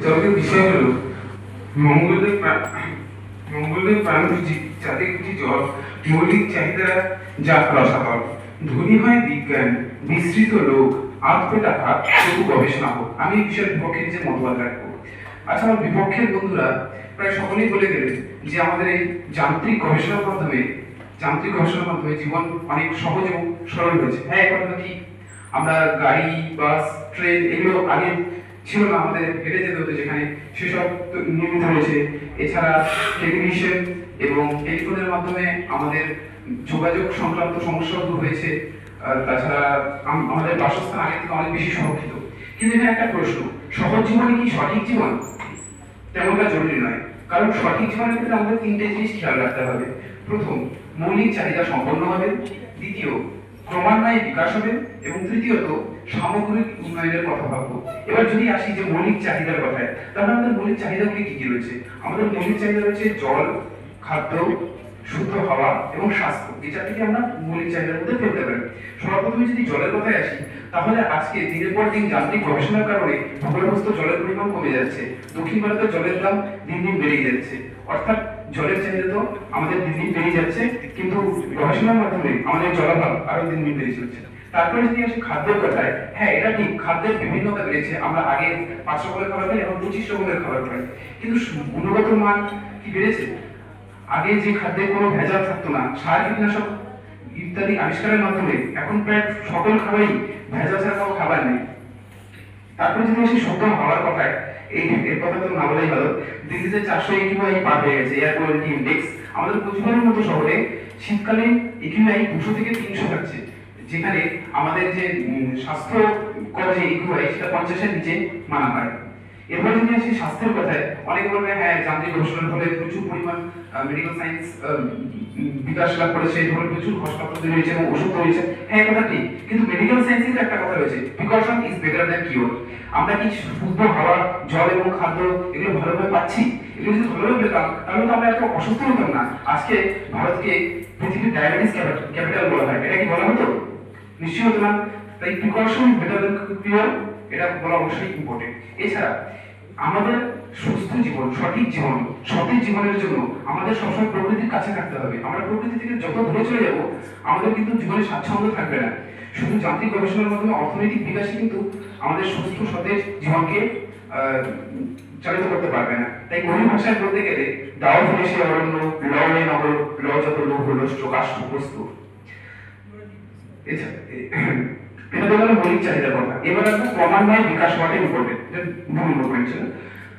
জগতের বিষয় হলো মঙ্গলের মঙ্গলের প্রাণভোজী যাদের কিছু জল মৌলিক চাহিদা যা রসাতল ধনী হয় বিজ্ঞান বিস্তৃত লোক আত্মে টাকা তবু গবেষণা হোক। আমি এই বিষয়ের বিপক্ষে নিজের মতবাদ রাখবো। আচ্ছা, আমার বিপক্ষের বন্ধুরা প্রায় সকলেই বলে গেলেন যে আমাদের এই যান্ত্রিক গবেষণার মাধ্যমে জীবন অনেক সহজ এবং সরল হয়েছে। হ্যাঁ, এই কথাটা ঠিক। আমরা গাড়ি, বাস, ট্রেন এগুলো আগে ছিল না, আমাদের হেঁটে যেতে হতো যেখানে, সেসব নির্মিত হয়েছে। এছাড়া টেলিভিশন এবং টেলিফোনের মাধ্যমে আমাদের যোগাযোগ সংক্রান্ত সমস্যা দূর হয়েছে। তাছাড়া আমাদের বাসস্থান আগে থেকে অনেক বেশি সংরক্ষিত। কিন্তু এখানে একটা প্রশ্ন, সহজ জীবনে কি সঠিক জীবন? তেমনটা জরুরি নয়। কারণ সঠিক জীবনের ক্ষেত্রে আমাদের তিনটে জিনিস খেয়াল রাখতে হবে। প্রথম, মৌলিক চাহিদা সম্পন্ন হবে। দ্বিতীয়, ক্রমান্বয়ে বিকাশ হবে। এবং তৃতীয়ত, সামগ্রিক উন্নয়নের কথা ভাববো। এবার যদি আসি যে মৌলিক চাহিদার কথায়, তাহলে আমাদের মৌলিক চাহিদাগুলি কি কি রয়েছে? আমাদের মৌলিক চাহিদা রয়েছে জল, খাদ্য, শুদ্ধ হাওয়া এবং স্বাস্থ্য। এই চারটিকে আমরা মৌলিক চাহিদার মধ্যে ফেলতে পারি। সর্বপ্রথমে যদি জলের কথায় আসি, তাহলে আজকে দিনের পর দিন যান্ত্রিক গবেষণার কারণে ভূগর্ভস্থ জলের পরিমাণ কমে যাচ্ছে। দক্ষিণ ভারতের জলের দাম দিন দিন বেড়ে যাচ্ছে। অর্থাৎ জলের চাহিদা তো আমাদের দিন দিন বেড়ে যাচ্ছে, কিন্তু গবেষণার মাধ্যমে আমাদের জলাভাব আরো দিন দিন বেড়ে চলছে। তারপরে যদি আসি খাদ্যের কথায়, হ্যাঁ এটা ঠিক, খাদ্যের বিভিন্নতা বেড়েছে। আমরা আগে 5 রকমের খাবার খাই, এখন 25 রকমের খাবার খাই। কিন্তু গুণগত মান কি বেড়েছে? আগে যে খাদ্যে কোনো ভেজাল থাকতো না, সার, কীটনাশক ইত্যাদি আবিষ্কারের মাধ্যমে এখন প্রায় সকল খাবারই ভেজাল ছাড়া কোনো খাবার নেই। তারপরে যদি আসি শুদ্ধ হওয়ার কথায়, এর কথা তো না বলেই ভালো। দিল্লিতে 400 AQI পার হয়ে গেছে, এয়ার কোয়ালিটি ইন্ডেক্স। আমাদের কোচবিহারের মতো শহরে শীতকালে AQI 200 থেকে 300 থাকছে, যেখানে আমাদের যে স্বাস্থ্যকর যে AQI সেটা 50 এর নিচে মানা হয়। এরপরে যদি আসি স্বাস্থ্যের কথায়, অনেকে বলবে হ্যাঁ যান্ত্রিক গবেষণার ফলে প্রচুর পরিমাণ মেডিকেল সায়েন্স বিকাশ লাভ করেছে, ধরুন প্রচুর হাসপাতাল তৈরি হয়েছে এবং ওষুধ তৈরি হয়েছে। হ্যাঁ, কথা ঠিক, কিন্তু মেডিকেল সায়েন্সের একটা কথা রয়েছে, precaution is better than cure. আমরা কি শুদ্ধ হাওয়া, জল এবং খাদ্য এগুলো ভালোভাবে পাচ্ছি? এগুলো যদি ভালোভাবে পেতাম তাহলে তো আমরা এত অসুস্থ হতাম না। আজকে ভারতকে পৃথিবীর ডায়াবেটিস ক্যাপিটাল বলা হয়, এটা কি বলা হতো? নিশ্চয়ই হতো না। তাই প্রিকশন বেটার দ্যান কিওর, এটা বলা অবশ্যই ইম্পর্টেন্ট। এছাড়া আমাদের সুস্থ জীবন, সঠিক জীবন, সঠিক জীবনের জন্য আমাদের সবসময় প্রকৃতির কাছে থাকতে হবে। আমরা প্রকৃতি থেকে যত দূরে চলে যাব, আমাদের কিন্তু জীবনে স্বাচ্ছন্দ্য থাকবে না। শুধু যান্ত্রিক গবেষণার মাধ্যমে অর্থনৈতিক বিকাশই কিন্তু আমাদের সুস্থ সতেজ জীবনকে চালিত করতে পারবে না। তাই গরিব ভাষায় বলতে গেলে, দাও হলে সে অরণ্য, লয়ে নগর, ল যত লোক হলো কাষ্ঠ বস্তু। এটা তো গেল মৌলিক চাহিদার কথা। এবার আসবো ক্রমান্বয়ে বিকাশ হওয়াটা ইম্পর্টেন্ট,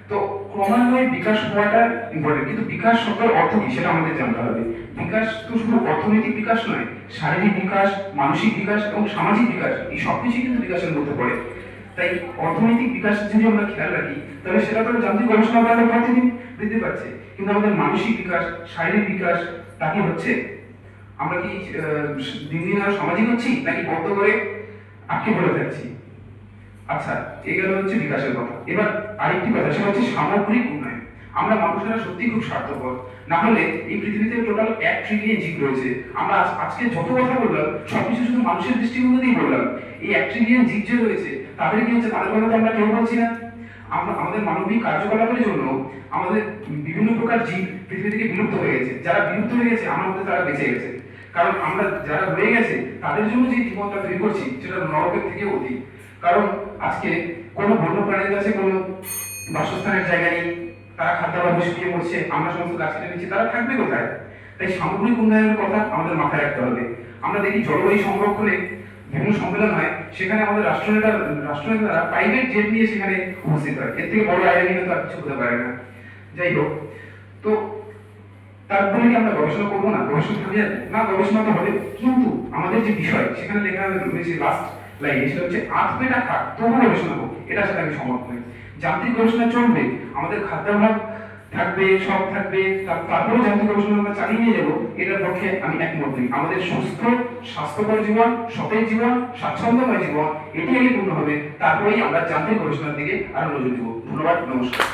তো ক্রমান্বয়ে বিকাশ হওয়াটা ইম্পর্টেন্ট, কিন্তু বিকাশ শব্দের অর্থ কি সেটা আমাদের জানতে হবে। বিকাশ তো শুধু অর্থনৈতিক বিকাশ নয়, শারীরিক বিকাশ, মানসিক বিকাশ এবং সামাজিক বিকাশ, এই সবকিছু কিন্তু বিকাশের মধ্যে পড়ে। তাই অর্থনৈতিক বিকাশ যদি আমরা খেয়াল রাখি, তাহলে সেটা তো যান্ত্রিক গবেষণা করার প্রতিদিন বৃদ্ধি পাচ্ছে। কিন্তু আমাদের মানসিক বিকাশ, শারীরিক বিকাশ তা কি হচ্ছে? আমরা কি দিন দিন আরো সামাজিক হচ্ছি, নাকি বদ্ধ করে আটকে পড়ে থাকছি? আচ্ছা, এগুলো হচ্ছে বিকাশের কথা। এবার আরেকটি কথা, সেটা হচ্ছে সামগ্রিক উন্নয়ন। আমরা মানুষেরা সত্যি খুব স্বার্থপর, না হলে এই পৃথিবীতে টোটাল 1 ট্রিলিয়ন জীব রয়েছে। আমরা আজকে যত কথা বললাম সবকিছু শুধু মানুষের দৃষ্টিভঙ্গিতেই বললাম। এই 1 ট্রিলিয়ন জীব যে রয়েছে, তাদের কি হচ্ছে? তাদের কথা তো আমরা কেউ বলছি না। আমরা আমাদের মানবিক কার্যকলাপের জন্য আমাদের বিভিন্ন প্রকার জীব পৃথিবী থেকে বিলুপ্ত হয়ে গেছে। যারা বিলুপ্ত হয়ে গেছে, আমার মধ্যে তারা বেঁচে গেছে। কারণ আমরা যারা রয়ে গেছে তাদের জন্য যে জীবনটা তৈরি করছি, সেটা নরকের থেকে অধিক। কারণ আজকে কোনো বন্য প্রাণীর কাছে কোনো বাসস্থানের জায়গা নেই, তারা খাদ্যাভাবে শুকিয়ে পড়ছে, আমরা সমস্ত গাছ কেটে নিচ্ছি, তারা থাকবে কোথায়? তাই সামগ্রিক উন্নয়নের কথা আমাদের মাথায় রাখতে হবে। আমরা দেখি জলবায়ু সংরক্ষণে বিভিন্ন সম্মেলন হয়, সেখানে আমাদের রাষ্ট্রনেতারা প্রাইভেট জেট নিয়ে সেখানে উপস্থিত হয়। এর থেকে বড় আয়োজন কিন্তু আর কিছু হতে পারে না। যাই হোক, তো তারপরে কি আমরা গবেষণা করবো না? গবেষণা থাকবে না, গবেষণা তো হবে, কিন্তু আমাদের যে বিষয় সেখানে লেখা রয়েছে লাস্ট লাইনে, সেটা হচ্ছে আত্মে টাকা তবু গবেষণা হোক, এটার সাথে আমি সমর্থন করি। যান্ত্রিক গবেষণা চলবে, আমাদের খাদ্যাভাব থাকবে, সব থাকবে, তারপরে যান্ত্রিক গবেষণা আমরা চালিয়ে নিয়ে যাবো, এটার পক্ষে আমি একমত নই। আমাদের সুস্থ স্বাস্থ্যকর জীবন, সতেজ জীবন, স্বাচ্ছন্দ্যময় জীবন, এটি আগে পূর্ণ হবে, তারপরেই আমরা যান্ত্রিক গবেষণার দিকে আরো নজর দেবো। ধন্যবাদ, নমস্কার।